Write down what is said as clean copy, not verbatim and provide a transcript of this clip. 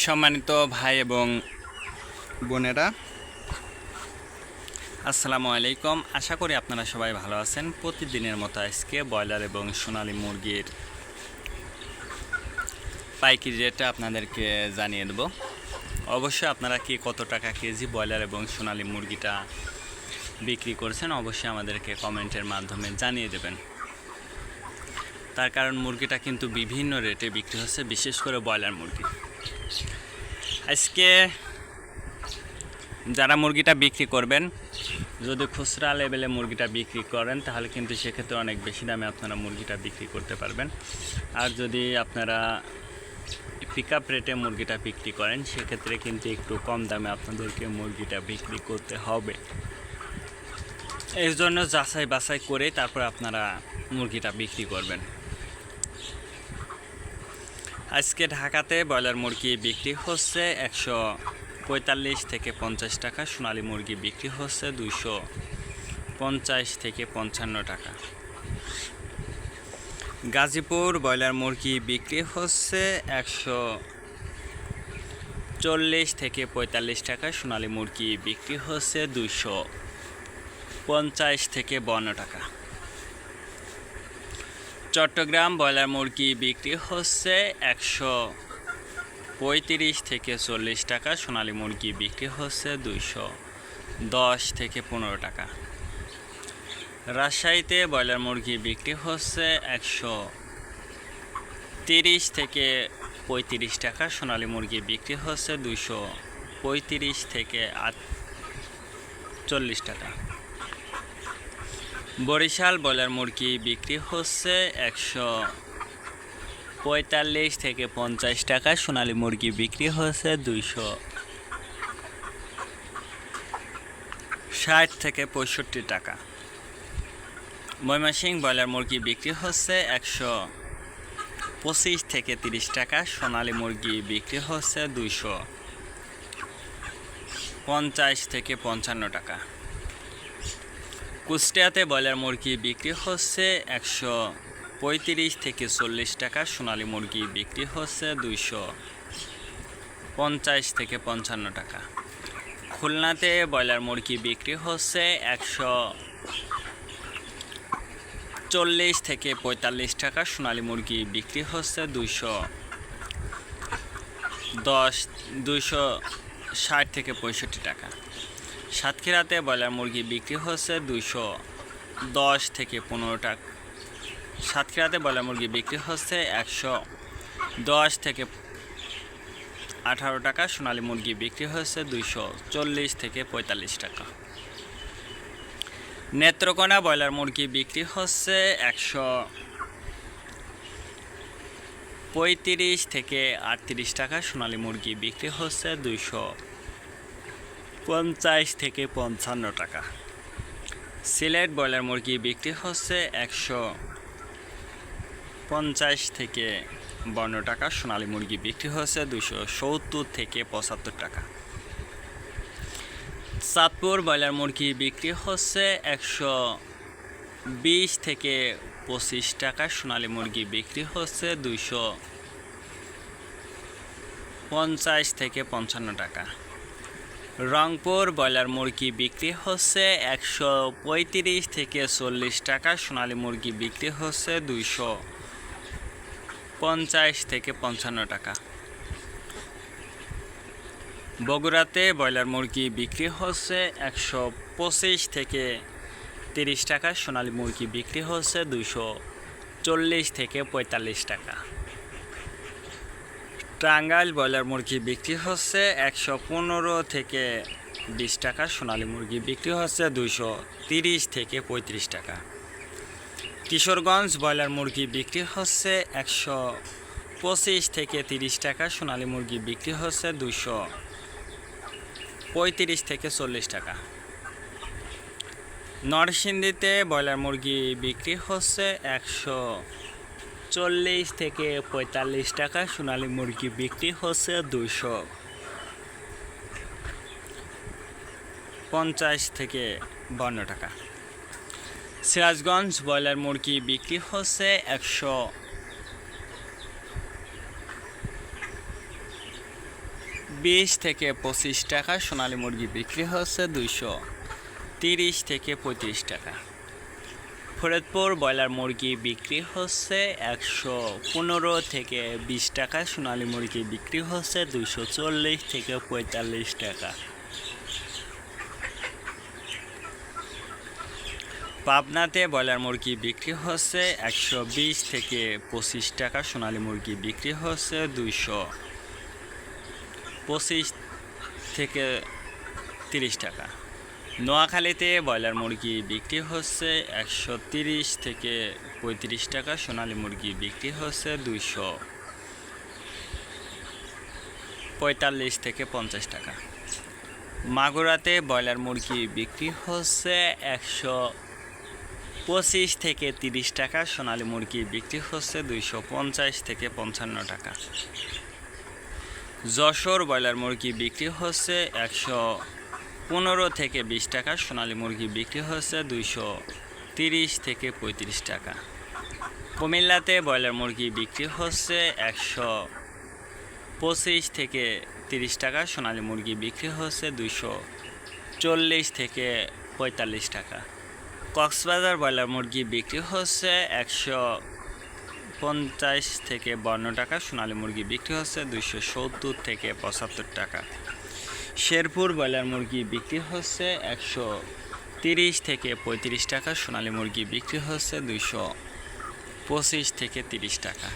সম্মানিত ভাই এবং বোনেরা, আসসালামু আলাইকুম। আশা করি আপনারা সবাই ভালো আছেন। প্রতিদিনের মতো আজকে ব্রয়লার এবং সোনালী মুরগির পাইকারি রেটটা আপনাদেরকে জানিয়ে দেব। অবশ্যই আপনারা কি কত টাকা কেজি ব্রয়লার এবং সোনালী মুরগিটা বিক্রি করছেন অবশ্যই আমাদেরকে কমেন্টের মাধ্যমে জানিয়ে দেবেন। তার কারণ মুরগিটা কিন্তু বিভিন্ন রেটে বিক্রি হচ্ছে, বিশেষ করে ব্রয়লার মুরগি। আজকে যারা মুরগিটা বিক্রি করবেন, যদি খুচরা লেভেলে মুরগিটা বিক্রি করেন তাহলে কিন্তু সেক্ষেত্রে অনেক বেশি দামে আপনারা মুরগিটা বিক্রি করতে পারবেন। আর যদি আপনারা পিক আপ রেটে মুরগিটা বিক্রি করেন সেক্ষেত্রে কিন্তু একটু কম দামে আপনাদেরকে মুরগিটা বিক্রি করতে হবে। এই জন্য যাচাই বাছাই করে তারপর আপনারা মুরগিটা বিক্রি করবেন। আজকে ঢাকাতে ব্রয়লার মুরগি বিক্রি হচ্ছে 145 থেকে 50 টাকা, সোনালী মুরগি বিক্রি হচ্ছে 250 থেকে 55 টাকা। গাজীপুর ব্রয়লার মুরগি বিক্রি হচ্ছে 140 থেকে 45 টাকা, সোনালী মুরগি বিক্রি হচ্ছে 250 থেকে 52 টাকা। চট্টগ্রাম ব্রয়লার মুরগি বিক্রি হচ্ছে 135 থেকে 40 টাকা, সোনালী মুরগি বিক্রি হচ্ছে 210 থেকে 15 টাকা। রাজশাহীতে ব্রয়লার মুরগি বিক্রি হচ্ছে 130 থেকে 35 টাকা, সোনালী মুরগি বিক্রি হচ্ছে 235 থেকে 40 টাকা। বরিশাল ব্রয়লার মুরগি বিক্রি হচ্ছে 145 থেকে 50 টাকা, সোনালী মুরগি বিক্রি হচ্ছে 260 থেকে 65 টাকা। ময়মনসিংহ ব্রয়লার মুরগি বিক্রি হচ্ছে 125 থেকে 30 টাকা, সোনালী মুরগি বিক্রি হচ্ছে 250 থেকে 55 টাকা। কুষ্টিয়াতে ব্রয়লার মুরগি বিক্রি হচ্ছে 135 থেকে 40 টাকা, সোনালী মুরগি বিক্রি হচ্ছে 250 থেকে 55 টাকা। খুলনাতে ব্রয়লার মুরগি বিক্রি হচ্ছে 140 থেকে 45 টাকা, সোনালী মুরগি বিক্রি হচ্ছে 260 থেকে 65 টাকা। সাতক্ষীরাতে ব্রয়লার মুরগি বিক্রি হচ্ছে 210 থেকে 15 টাকা। সাতক্ষীরাতে ব্রয়লার মুরগি বিক্রি হচ্ছে 110 থেকে 18 টাকা, সোনালী মুরগি বিক্রি হচ্ছে 240 থেকে 45 টাকা। নেত্রকোনা ব্রয়লার মুরগি বিক্রি হচ্ছে 135 থেকে 38 টাকা, সোনালী মুরগি বিক্রি হচ্ছে 250 থেকে 55 টাকা। সিলেট ব্রয়লার মুরগি বিক্রি হচ্ছে 150 থেকে 52 টাকা, সোনালী মুরগি বিক্রি হচ্ছে 270 থেকে 75 টাকা। চাঁদপুর ব্রয়লার মুরগি বিক্রি হচ্ছে 120 থেকে 25 টাকা, সোনালী মুরগি বিক্রি হচ্ছে 250 থেকে 55 টাকা। রংপুর ব্রয়লার মুরগি বিক্রি হচ্ছে 135 থেকে 40 টাকা, সোনালী মুরগি বিক্রি হচ্ছে 250 থেকে 55 টাকা। বগুড়াতে ব্রয়লার মুরগি বিক্রি হচ্ছে 125 থেকে 30 টাকা, সোনালী মুরগি বিক্রি হচ্ছে 240 থেকে 45 টাকা। টাঙ্গাইল ব্রয়লার মুরগি বিক্রি হচ্ছে 115 থেকে 20 টাকা, সোনালী মুরগি বিক্রি হচ্ছে 230 থেকে 35 টাকা। কিশোরগঞ্জ ব্রয়লার মুরগি বিক্রি হচ্ছে 125 থেকে 30 টাকা, সোনালী মুরগি বিক্রি হচ্ছে 235 থেকে 40 টাকা। নরসিংদীতে ব্রয়লার মুরগি বিক্রি হচ্ছে 140 থেকে 45 টাকা, সোনালী মুরগি বিক্রি হচ্ছে 250 থেকে 52 টাকা। সিরাজগঞ্জ ব্রয়লার মুরগি বিক্রি হচ্ছে 1 20 থেকে 25 টাকা। সোনালী মুরগি বিক্রি হচ্ছে 230 থেকে 35 টাকা। ফরিদপুর ব্রয়লার মুরগি বিক্রি হচ্ছে 115 থেকে 20 টাকা। সোনালী মুরগি বিক্রি হচ্ছে 240 থেকে 45 টাকা। পাবনাতে ব্রয়লার মুরগি বিক্রি হচ্ছে 120 থেকে 25 টাকা। সোনালী মুরগি বিক্রি হচ্ছে 225 থেকে 30 টাকা। নোয়াখালীতে ব্রয়লার মুরগি বিক্রি হচ্ছে 130 থেকে 35 টাকা। সোনালী মুরগি বিক্রি হচ্ছে 245 থেকে 50 টাকা। মাগুরাতে ব্রয়লার মুরগি বিক্রি হচ্ছে 125 থেকে 30 টাকা। সোনালী মুরগি বিক্রি হচ্ছে 250 থেকে 55 টাকা। যশোর ব্রয়লার মুরগি বিক্রি হচ্ছে 115 থেকে 20 টাকা। সোনালী মুরগি বিক্রি হচ্ছে 230 থেকে 35 টাকা। কুমিল্লাতে ব্রয়লার মুরগি বিক্রি হচ্ছে 125 থেকে 30 টাকা। সোনালী মুরগি বিক্রি হচ্ছে 240 থেকে 45 টাকা। কক্সবাজার ব্রয়লার মুরগি বিক্রি হচ্ছে 150 থেকে 52 টাকা। সোনালী মুরগি বিক্রি হচ্ছে 270 থেকে 75 টাকা। শেরপুর ব্রয়লার মুরগি বিক্রি হচ্ছে 130 থেকে 35 টাকা। সোনালী মুরগি বিক্রি হচ্ছে 225 থেকে 30 টাকা।